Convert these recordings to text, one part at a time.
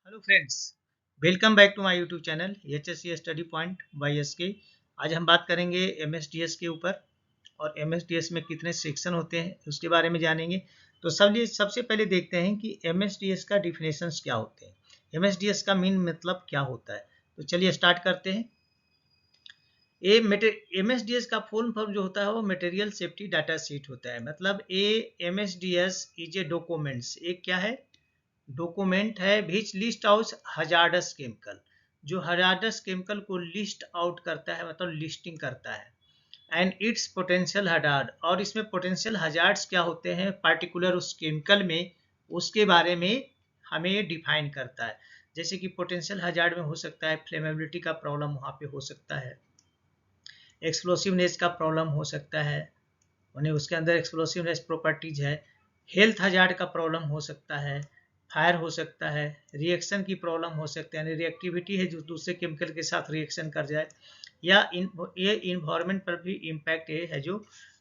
Hello friends, welcome back to my YouTube channel HSC study point by SK। आज हम बात करेंगे MSDS के ऊपर और MSDS में कितने सेक्शन होते हैं उसके बारे में जानेंगे। तो सबसे पहले देखते हैं कि MSDS का डिफिनेशंस क्या होते हैं, MSDS का मीन मतलब क्या होता है। तो चलिए स्टार्ट करते हैं। MSDS का फुल फॉर्म जो होता है वो मटेरियल सेफ्टी डाटा शीट होता है। मतलब MSDS इज ए डॉक्यूमेंट्स, एक क्या है, डॉक्यूमेंट है विच लिस्ट आउट हजार्डस केमिकल, जो हजार्डस केमिकल को लिस्ट आउट करता है, मतलब लिस्टिंग करता है। एंड इट्स पोटेंशियल हजार्ड, और इसमें पोटेंशियल हजार्ड्स क्या होते हैं पार्टिकुलर उस केमिकल में, उसके बारे में हमें डिफाइन करता है। जैसे कि पोटेंशियल हजार्ड में हो सकता है फ्लेमेबिलिटी का प्रॉब्लम, वहाँ पे हो सकता है एक्सप्लोसिवनेस का प्रॉब्लम हो सकता है, उन्हें उसके अंदर एक्सप्लोसिवनेस प्रॉपर्टीज है। हेल्थ हजार्ड का प्रॉब्लम हो सकता है, फायर हो सकता है, रिएक्शन की प्रॉब्लम हो सकता है, यानी रिएक्टिविटी है जो दूसरे केमिकल के साथ रिएक्शन कर जाए, या ये इन्वायरमेंट पर भी इम्पैक्ट ये है जो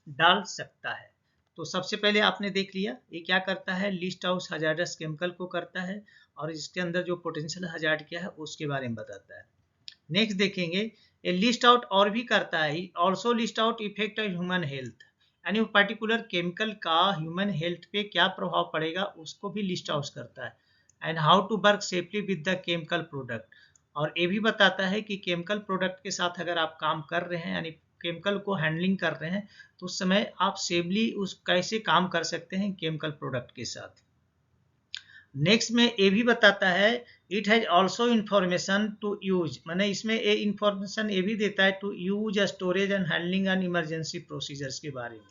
डाल सकता है। तो सबसे पहले आपने देख लिया ये क्या करता है, लिस्ट आउट हजार्डस केमिकल को करता है, और इसके अंदर जो पोटेंशियल हजार्ड क्या है उसके बारे में बताता है। नेक्स्ट देखेंगे, ये लिस्ट आउट और भी करता है, also list out effect of human health, यानी वो पर्टिकुलर केमिकल का ह्यूमन हेल्थ पे क्या प्रभाव पड़ेगा उसको भी लिस्ट आउट करता है। And how to work safely with the chemical product, और ये भी बताता है कि केमिकल प्रोडक्ट के साथ अगर आप काम कर रहे हैं, यानी केमिकल को हैंडलिंग कर रहे हैं, तो उस समय आप सेफली उस कैसे काम कर सकते हैं केमिकल प्रोडक्ट के साथ। नेक्स्ट में ये भी बताता है, it has also information to use, मैंने इसमें ये इंफॉर्मेशन ये भी देता है to use storage and handling and emergency procedures के बारे में।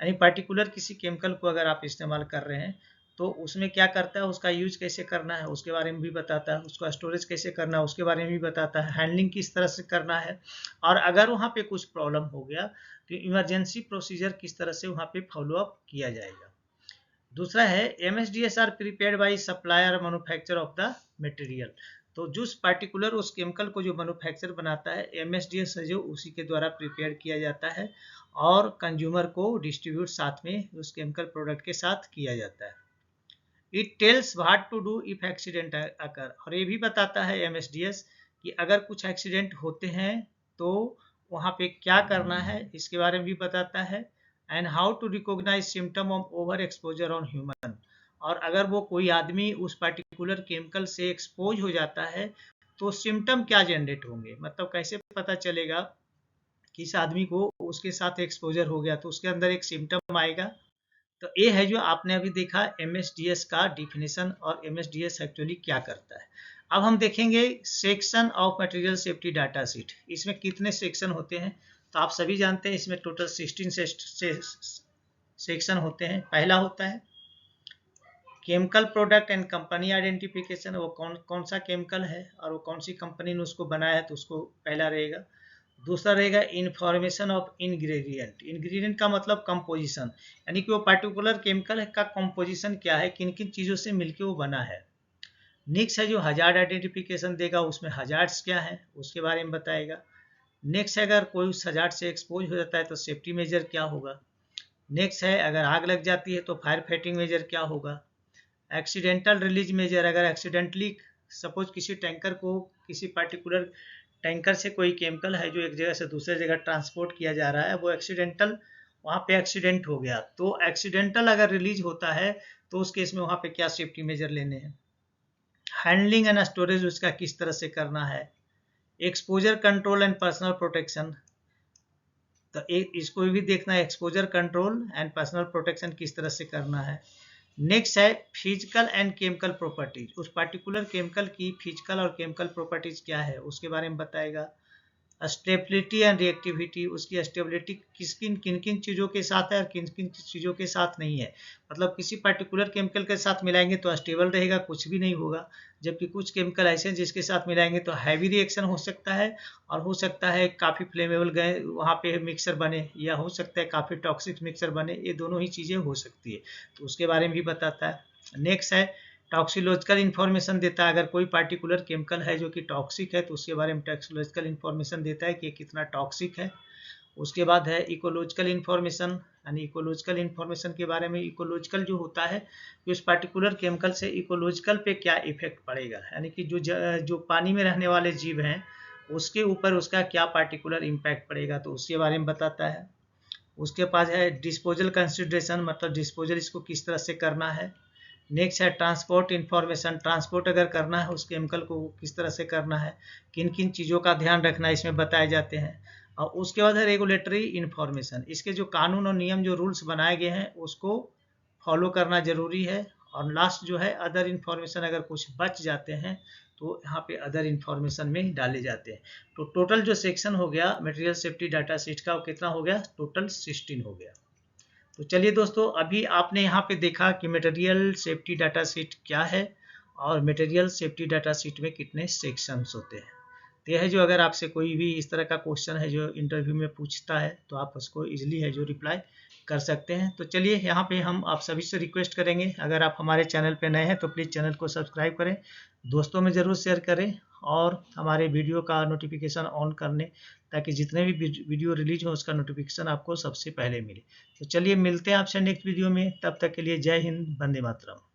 यानी पर्टिकुलर किसी केमिकल को अगर आप इस्तेमाल कर रहे हैं तो उसमें क्या करता है, उसका यूज कैसे करना है उसके बारे में भी बताता है, उसका स्टोरेज कैसे करना है उसके बारे में भी बताता है, हैंडलिंग किस तरह से करना है, और अगर वहाँ पे कुछ प्रॉब्लम हो गया तो इमरजेंसी प्रोसीजर किस तरह से वहाँ पे फॉलोअप किया जाएगा। दूसरा है MSDS are prepared by supplier manufacture of the material, तो जिस पार्टिकुलर उस केमिकल को जो मैन्युफैक्चर बनाता है MSDS है जो उसी के द्वारा प्रिपेयर किया जाता है, और कंज्यूमर को डिस्ट्रीब्यूट साथ में उस केमिकल प्रोडक्ट के साथ किया जाता है। It tells what to do if accident occur, और ये भी बताता है MSDS कि अगर कुछ एक्सीडेंट होते हैं तो वहाँ पे क्या करना है इसके बारे में भी बताता है। And how to recognise symptom of over exposure on human, और अगर वो कोई आदमी उस पर्टिकुलर केमिकल से एक्सपोज हो जाता है तो सिम्टम क्या जनरेट होंगे, मतलब कैसे पता चलेगा कि इस आदमी को उसके साथ एक्सपोजर हो गया, तो उसके अंदर एक सिम्टम आएगा। तो ये है जो आपने अभी देखा MSDS का डिफिनेशन, और MSDS एक्चुअली क्या करता है। अब हम देखेंगे section of material safety data sheet, इसमें कितने सेक्शन होते हैं। तो आप सभी जानते हैं इसमें टोटल 16 सेक्शन होते हैं। पहला होता है chemical product and company identification, वो कौन कौन सा केमिकल है और वो कौन सी कंपनी ने उसको बनाया है, तो उसको पहला रहेगा। दूसरा रहेगा इंफॉर्मेशन ऑफ इंग्रेडिएंट, इंग्रेडिएंट का मतलब कंपोजिशन, यानी कि वो पर्टिकुलर केमिकल का कंपोजिशन क्या है, किन किन चीज़ों से मिलके वो बना है। नेक्स्ट है जो हजार्ड आइडेंटिफिकेशन देगा, उसमें हजार्ड्स क्या है उसके बारे में बताएगा। नेक्स्ट है अगर कोई उस हजार्ड से एक्सपोज हो जाता है तो सेफ्टी मेजर क्या होगा। नेक्स्ट है अगर आग लग जाती है तो फायर फाइटिंग मेजर क्या होगा। एक्सीडेंटल रिलीज मेजर, अगर एक्सीडेंटली सपोज किसी टैंकर को, किसी पर्टिकुलर टैंकर से कोई केमिकल है जो एक जगह से दूसरे जगह ट्रांसपोर्ट किया जा रहा है, वो एक्सीडेंटल वहाँ पे एक्सीडेंट हो गया, तो एक्सीडेंटल अगर रिलीज होता है तो उस केस में वहाँ पे क्या सेफ्टी मेजर लेने हैं। हैंडलिंग एंड स्टोरेज उसका किस तरह से करना है। Exposure control and personal protection, तो एक इसको भी देखना है, exposure control and personal protection किस तरह से करना है। नेक्स्ट है फिजिकल एंड केमिकल प्रॉपर्टीज, उस पर्टिकुलर केमिकल की फिजिकल और केमिकल प्रॉपर्टीज क्या है उसके बारे में बताएगा। स्टेबिलिटी एंड रिएक्टिविटी, उसकी स्टेबिलिटी किन किन चीज़ों के साथ है और किन किन चीज़ों के साथ नहीं है, मतलब किसी पर्टिकुलर केमिकल के साथ मिलाएंगे तो स्टेबल रहेगा, कुछ भी नहीं होगा, जबकि कुछ केमिकल ऐसे हैं जिसके साथ मिलाएंगे तो हैवी रिएक्शन हो सकता है, और हो सकता है काफ़ी फ्लेमेबल गए वहाँ पे मिक्सर बने, या हो सकता है काफ़ी टॉक्सिक मिक्सर बने, ये दोनों ही चीज़ें हो सकती है, तो उसके बारे में भी बताता है। नेक्स्ट है टॉक्सिकोलॉजिकल इन्फॉर्मेशन देता है, अगर कोई पार्टिकुलर केमिकल है जो कि टॉक्सिक है तो उसके बारे में टॉक्सिकोलॉजिकल इन्फॉर्मेशन देता है कि ये कितना टॉक्सिक है। उसके बाद है इकोलॉजिकल इन्फॉर्मेशन, यानी इकोलॉजिकल इन्फॉर्मेशन के बारे में, इकोलॉजिकल जो होता है कि उस पार्टिकुलर केमिकल से इकोलॉजिकल पे क्या इफेक्ट पड़ेगा, यानी कि जो पानी में रहने वाले जीव हैं उसके ऊपर उसका क्या पार्टिकुलर इम्पैक्ट पड़ेगा, तो उसके बारे में बताता है। उसके पास है डिस्पोजल कंसिडरेशन, मतलब डिस्पोजल इसको किस तरह से करना है। नेक्स्ट है ट्रांसपोर्ट इन्फॉर्मेशन, ट्रांसपोर्ट अगर करना है उस केमिकल को किस तरह से करना है, किन किन चीज़ों का ध्यान रखना है इसमें बताए जाते हैं। और उसके बाद है रेगुलेटरी इन्फॉर्मेशन, इसके जो कानून और नियम जो रूल्स बनाए गए हैं उसको फॉलो करना जरूरी है। और लास्ट जो है अदर इन्फॉर्मेशन, अगर कुछ बच जाते हैं तो यहाँ पे अदर इन्फॉर्मेशन में डाले जाते हैं। तो टोटल जो सेक्शन हो गया मटेरियल सेफ्टी डाटा शीट का, वो कितना हो गया, टोटल 16 हो गया। तो चलिए दोस्तों, अभी आपने यहाँ पे देखा कि मटेरियल सेफ्टी डाटा शीट क्या है और मटेरियल सेफ्टी डाटा शीट में कितने सेक्शंस होते हैं। तो यह है जो अगर आपसे कोई भी इस तरह का क्वेश्चन है जो इंटरव्यू में पूछता है तो आप उसको इजीली है जो रिप्लाई कर सकते हैं। तो चलिए यहाँ पे हम आप सभी से रिक्वेस्ट करेंगे, अगर आप हमारे चैनल पे नए हैं तो प्लीज़ चैनल को सब्सक्राइब करें, दोस्तों में ज़रूर शेयर करें और हमारे वीडियो का नोटिफिकेशन ऑन करने, ताकि जितने भी वीडियो रिलीज हो उसका नोटिफिकेशन आपको सबसे पहले मिले। तो चलिए मिलते हैं आपसे नेक्स्ट वीडियो में, तब तक के लिए जय हिंद, वंदे मातरम।